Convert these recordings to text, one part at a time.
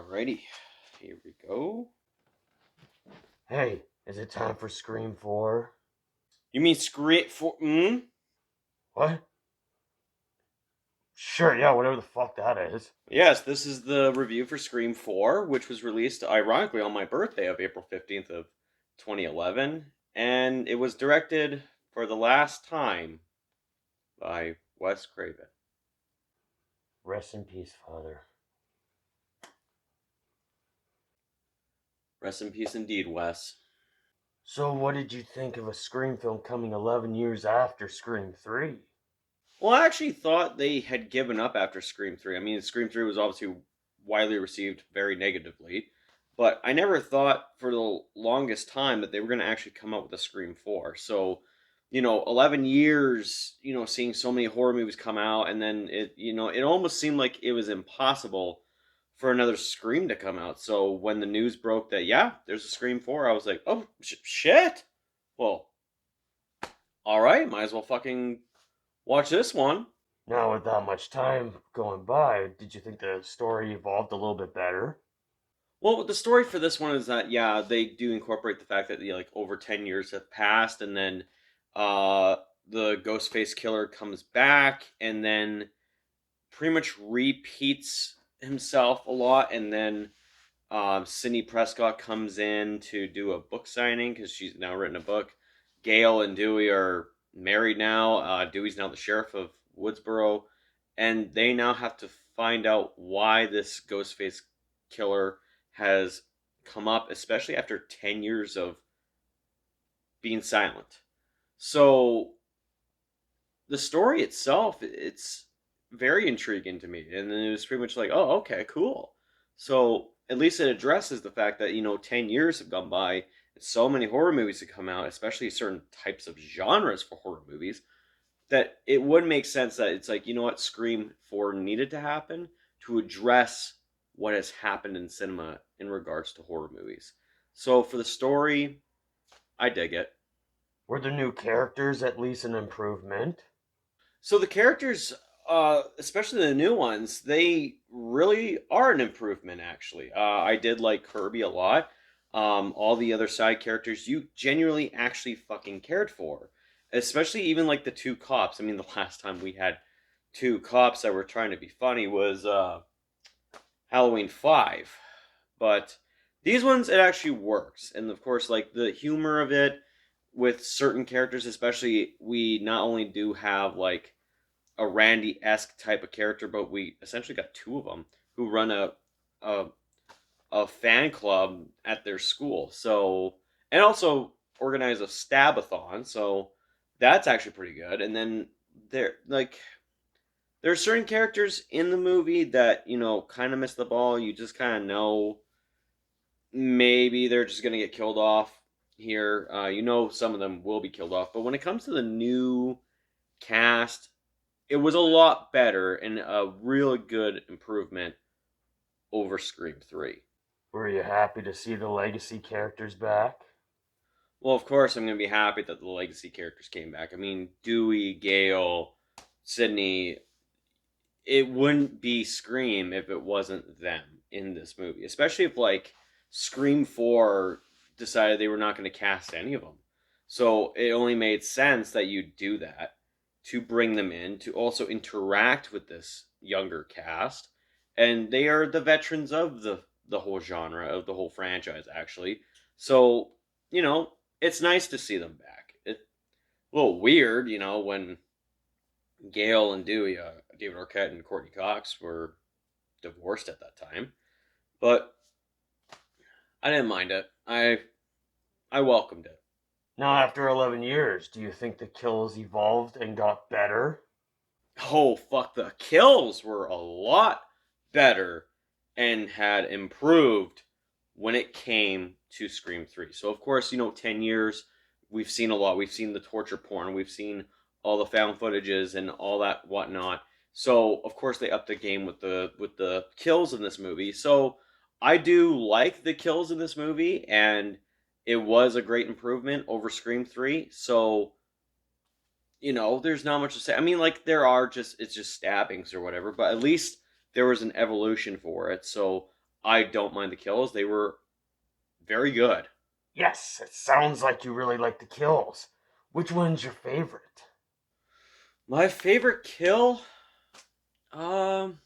Alrighty, here we go. Hey, is it time for Scream 4? You mean Scream 4? What? Sure, yeah, whatever the fuck that is. Yes, this is the review for Scream 4, which was released, ironically, on my birthday of April 15th of 2011. And it was directed for the last time by Wes Craven. Rest in peace, Father. Rest in peace indeed, Wes. So, what did you think of a Scream film coming 11 years after Scream 3? Well, I actually thought they had given up after Scream 3. I mean, Scream 3 was obviously widely received very negatively, but I never thought for the longest time that they were going to actually come up with a Scream 4. So, 11 years, seeing so many horror movies come out, and then it almost seemed like it was impossible for another Scream to come out. So when the news broke that, yeah, there's a Scream 4, I was like, oh, shit. Well, all right, might as well fucking watch this one. Now, with that much time going by, did you think the story evolved a little bit better? Well, the story for this one is that yeah, they do incorporate the fact that like over 10 years have passed, and then uh, the Ghostface killer comes back, and then pretty much repeats himself a lot, and then Sydney Prescott comes in to do a book signing because she's now written a book. Gail and Dewey are married now. Dewey's now the sheriff of Woodsboro, and they now have to find out why this Ghostface killer has come up, especially after 10 years of being silent. So the story itself, it's very intriguing to me, and then it was pretty much like, oh, okay, cool. So at least it addresses the fact that 10 years have gone by, and so many horror movies have come out, especially certain types of genres for horror movies, that it would make sense that it's like, you know what, Scream 4 needed to happen to address what has happened in cinema in regards to horror movies. So for the story, I dig it. Were the new characters at least an improvement? So the characters, especially the new ones, they really are an improvement. Actually, I did like Kirby a lot. All the other side characters, you genuinely actually fucking cared for, especially even like the two cops. I mean, the last time we had two cops that were trying to be funny was Halloween 5, but these ones it actually works, and of course, like the humor of it with certain characters, especially we not only do have like a Randy esque type of character, but we essentially got two of them who run a a fan club at their school. So and also organize a stabathon. So that's actually pretty good. And then there are certain characters in the movie that kind of miss the ball. You just kind of know maybe they're just gonna get killed off here. Some of them will be killed off, but when it comes to the new cast, it was a lot better and a really good improvement over Scream 3. Were you happy to see the legacy characters back? Well, of course, I'm going to be happy that the legacy characters came back. I mean, Dewey, Gale, Sydney, it wouldn't be Scream if it wasn't them in this movie, especially if, like, Scream 4 decided they were not going to cast any of them. So it only made sense that you do that to bring them in, to also interact with this younger cast. And they are the veterans of the whole genre, of the whole franchise, actually. So, you know, it's nice to see them back. It's a little weird, when Gail and Dewey, David Arquette and Courtney Cox were divorced at that time. But I didn't mind it. I welcomed it. Now, after 11 years, do you think the kills evolved and got better? Oh, fuck, the kills were a lot better and had improved when it came to Scream 3. So, of course, 10 years, we've seen a lot. We've seen the torture porn, we've seen all the found footages and all that whatnot. So, of course, they upped the game with the kills in this movie. So, I do like the kills in this movie, and it was a great improvement over Scream 3. So, there's not much to say. I mean, like it's just stabbings or whatever, but at least there was an evolution for it. So I don't mind the kills. They were very good. Yes, it sounds like you really like the kills. Which one's your favorite? My favorite kill, um,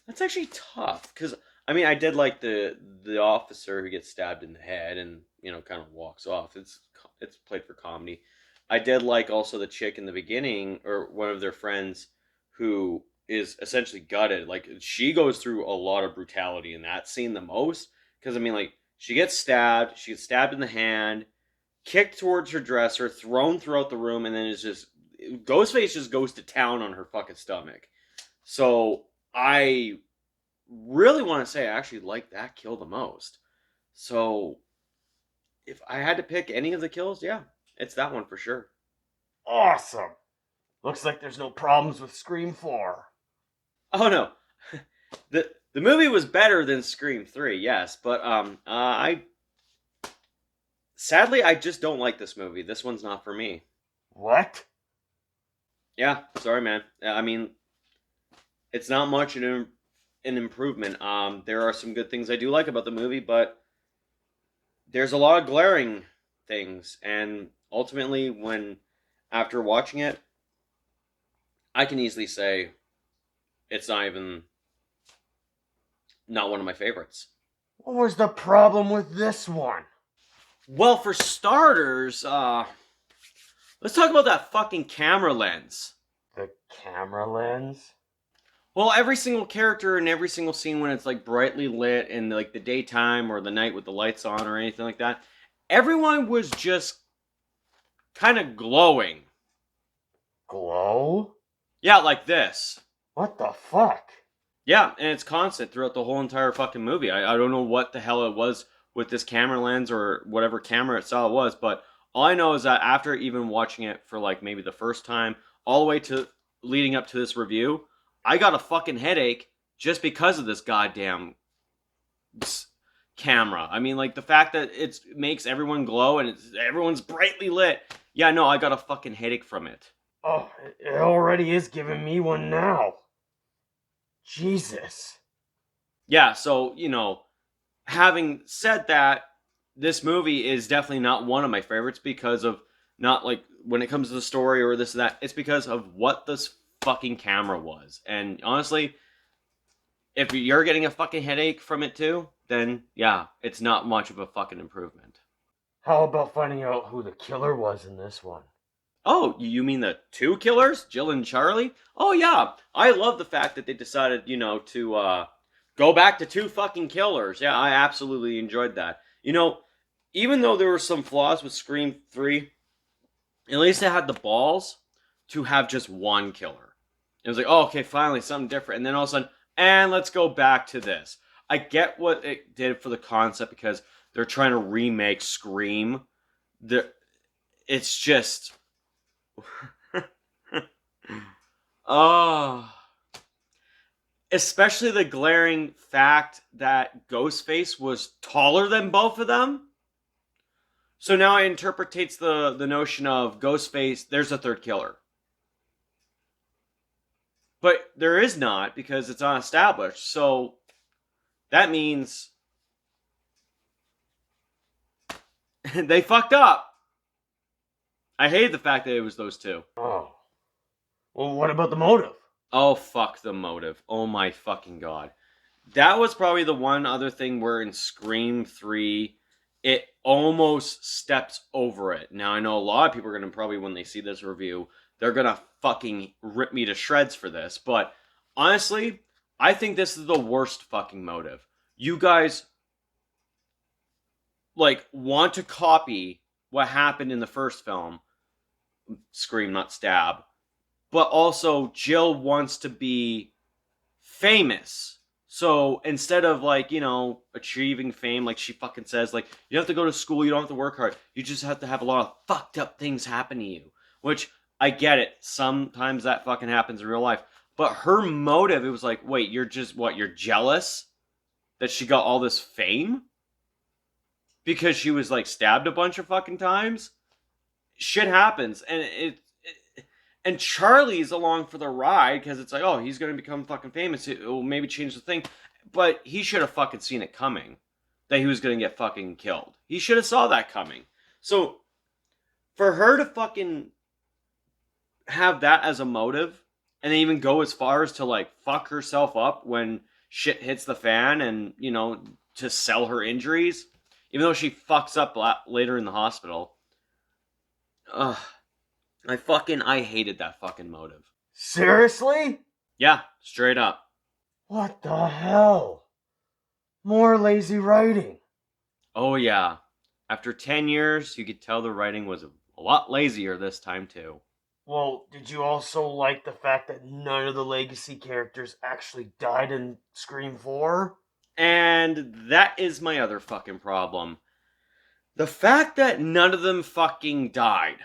that's actually tough because I mean I did like the officer who gets stabbed in the head and kind of walks off. It's played for comedy. I did like also the chick in the beginning or one of their friends who is essentially gutted. Like she goes through a lot of brutality in that scene the most because I mean like she gets stabbed in the hand, kicked towards her dresser, thrown throughout the room, and then it's just Ghostface just goes to town on her fucking stomach. So I really want to say I actually like that kill the most. So if I had to pick any of the kills, yeah, it's that one for sure. Awesome. Looks like there's no problems with Scream 4. Oh no, the movie was better than Scream 3, yes, but I sadly I just don't like this movie. This one's not for me. What? Yeah, sorry, man. I mean, it's not much an improvement. There are some good things I do like about the movie, but there's a lot of glaring things, and ultimately, when after watching it, I can easily say it's not one of my favorites. What was the problem with this one? Well, for starters, let's talk about that fucking camera lens. The camera lens? Well, every single character in every single scene when it's like brightly lit in like the daytime or the night with the lights on or anything like that, everyone was just kind of glowing. Glow? Yeah, like this. What the fuck? Yeah, and it's constant throughout the whole entire fucking movie. I don't know what the hell it was with this camera lens or whatever camera it saw it was, but all I know is that after even watching it for like maybe the first time, all the way to leading up to this review, I got a fucking headache just because of this goddamn camera. I mean, like the fact that it makes everyone glow and everyone's brightly lit. Yeah, no, I got a fucking headache from it. Oh, it already is giving me one now. Jesus. Yeah, so, having said that, this movie is definitely not one of my favorites because of not like when it comes to the story or this and that. It's because of what this fucking camera was. And honestly, if you're getting a fucking headache from it too, then yeah, it's not much of a fucking improvement. How about finding out who the killer was in this one? Oh, you mean the two killers, Jill and Charlie? Oh yeah, I love the fact that they decided, to go back to two fucking killers. Yeah, I absolutely enjoyed that. Even though there were some flaws with Scream 3, at least they had the balls to have just one killer. It was like, oh, okay, finally something different. And then all of a sudden, and let's go back to this. I get what it did for the concept because they're trying to remake Scream. It's just, oh, especially the glaring fact that Ghostface was taller than both of them. So now it interprets the notion of Ghostface, there's a third killer. But there is not because it's unestablished. So that means they fucked up. I hated the fact that it was those two. Oh. Well, what about the motive? Oh, fuck the motive. Oh my fucking god. That was probably the one other thing where in Scream 3, it almost steps over it. Now, I know a lot of people are going to probably, when they see this review, they're going to fucking rip me to shreds for this. But honestly, I think this is the worst fucking motive. You guys, want to copy what happened in the first film. Scream, not stab. But also, Jill wants to be famous. So instead of achieving fame, like she fucking says, like you don't have to go to school, you don't have to work hard, you just have to have a lot of fucked up things happen to you. Which I get it. Sometimes that fucking happens in real life. But her motive, it was like, wait, you're jealous that she got all this fame? Because she was like stabbed a bunch of fucking times? Shit happens. And Charlie's along for the ride because it's like, oh, he's going to become fucking famous. It will maybe change the thing. But he should have fucking seen it coming that he was gonna get fucking killed. He should have saw that coming. So for her to fucking have that as a motive and then even go as far as to like fuck herself up when shit hits the fan and, to sell her injuries, even though she fucks up later in the hospital. Ugh. I hated that fucking motive. Seriously? Yeah, straight up. What the hell? More lazy writing. Oh yeah. After 10 years, you could tell the writing was a lot lazier this time too. Well, did you also like the fact that none of the legacy characters actually died in Scream 4? And that is my other fucking problem. The fact that none of them fucking died.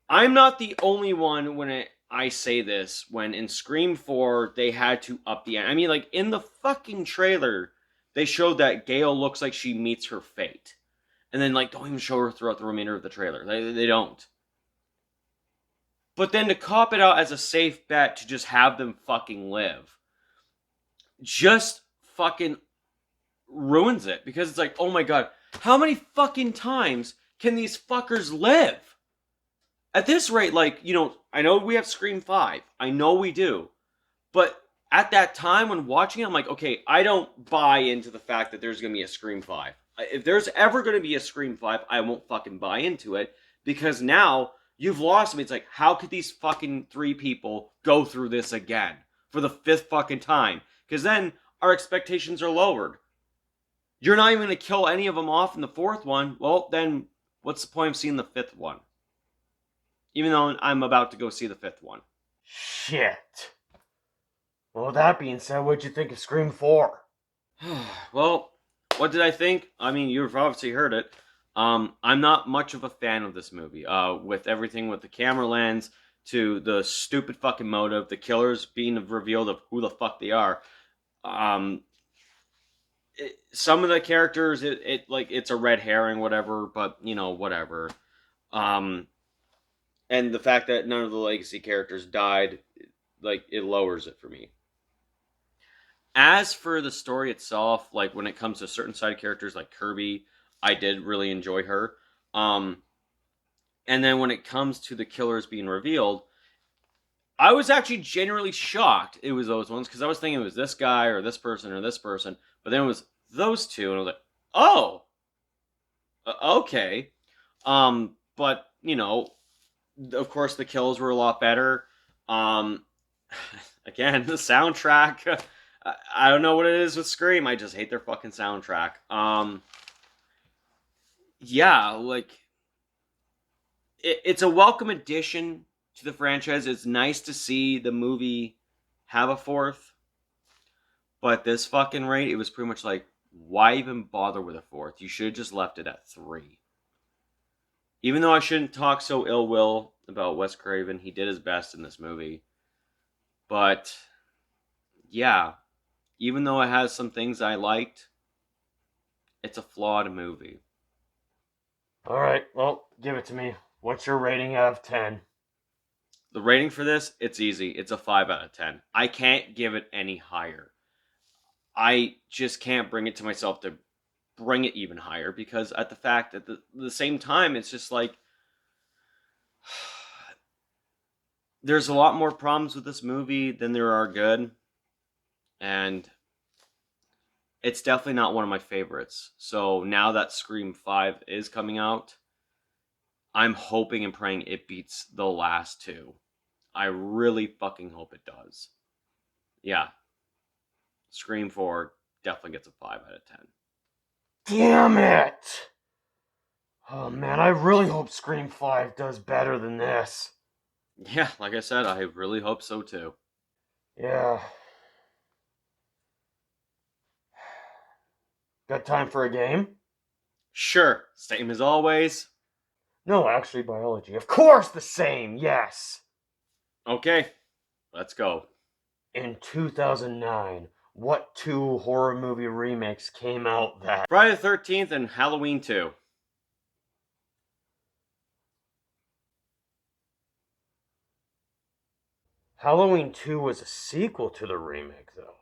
I'm not the only one I say this when in Scream 4 they had to up the end. I mean, like in the fucking trailer, they showed that Gail looks like she meets her fate. And then like don't even show her throughout the remainder of the trailer. They don't. But then to cop it out as a safe bet to just have them fucking live just fucking ruins it because it's like, oh my god, how many fucking times can these fuckers live? At this rate, like, I know we have Scream 5. I know we do. But at that time when watching it, I'm like, okay, I don't buy into the fact that there's going to be a Scream 5. If there's ever going to be a Scream 5, I won't fucking buy into it because now you've lost me. It's like, how could these fucking three people go through this again for the fifth fucking time? Because then our expectations are lowered. You're not even going to kill any of them off in the fourth one. Well, then what's the point of seeing the fifth one? Even though I'm about to go see the fifth one. Shit. Well, that being said, what'd you think of Scream 4? Well, what did I think? I mean, you've obviously heard it. I'm not much of a fan of this movie. With everything with the camera lens to the stupid fucking motive, the killers being revealed of who the fuck they are. Some of the characters, it's a red herring, whatever. But whatever. Um, and the fact that none of the legacy characters died, like it lowers it for me. As for the story itself, like when it comes to certain side characters like Kirby, I did really enjoy her. Um, and then when it comes to the killers being revealed, I was actually genuinely shocked it was those ones because I was thinking it was this guy or this person or this person, but then it was those two, and I was like, oh, okay. But of course, the kills were a lot better. Um, again, the soundtrack. I don't know what it is with Scream. I just hate their fucking soundtrack. Yeah, like it's a welcome addition to the franchise. It's nice to see the movie have a fourth, but this fucking rate, it was pretty much like, why even bother with a fourth? You should have just left it at 3. Even though I shouldn't talk so ill will about Wes Craven, he did his best in this movie. But yeah, even though it has some things I liked, it's a flawed movie. Alright, well, give it to me. What's your rating out of 10? The rating for this, it's easy. It's a 5 out of 10. I can't give it any higher. I just can't bring it to myself to bring it even higher because at the fact at the same time, it's just like there's a lot more problems with this movie than there are good. And it's definitely not one of my favorites. So now that Scream 5 is coming out, I'm hoping and praying it beats the last two. I really fucking hope it does. Yeah, Scream 4 definitely gets a 5 out of 10. Damn it! Oh man, I really hope Scream 5 does better than this. Yeah, like I said, I really hope so too. Yeah. Got time for a game? Sure, same as always. No, actually, biology. Of course, the same, yes! Okay, let's go. In 2009, what two horror movie remakes came out that? Friday the 13th and Halloween 2. Halloween 2 was a sequel to the remake, though.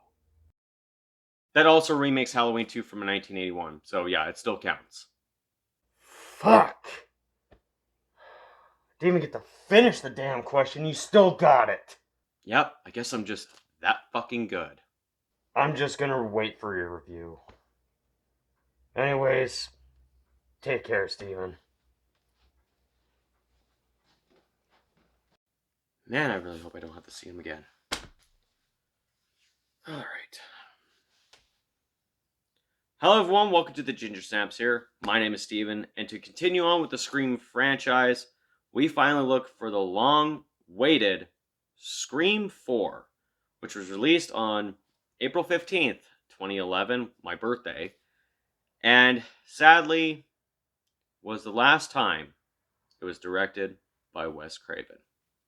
That also remakes Halloween 2 from 1981. So yeah, it still counts. Fuck. Didn't even get to finish the damn question. You still got it. Yep, I guess I'm just that fucking good. I'm just gonna wait for your review. Anyways, take care, Steven. Man, I really hope I don't have to see him again. Alright. Hello everyone, welcome to the Ginger Snaps here. My name is Steven, and to continue on with the Scream franchise, we finally look for the long-awaited Scream 4, which was released on April 15th, 2011, my birthday, and sadly was the last time it was directed by Wes Craven.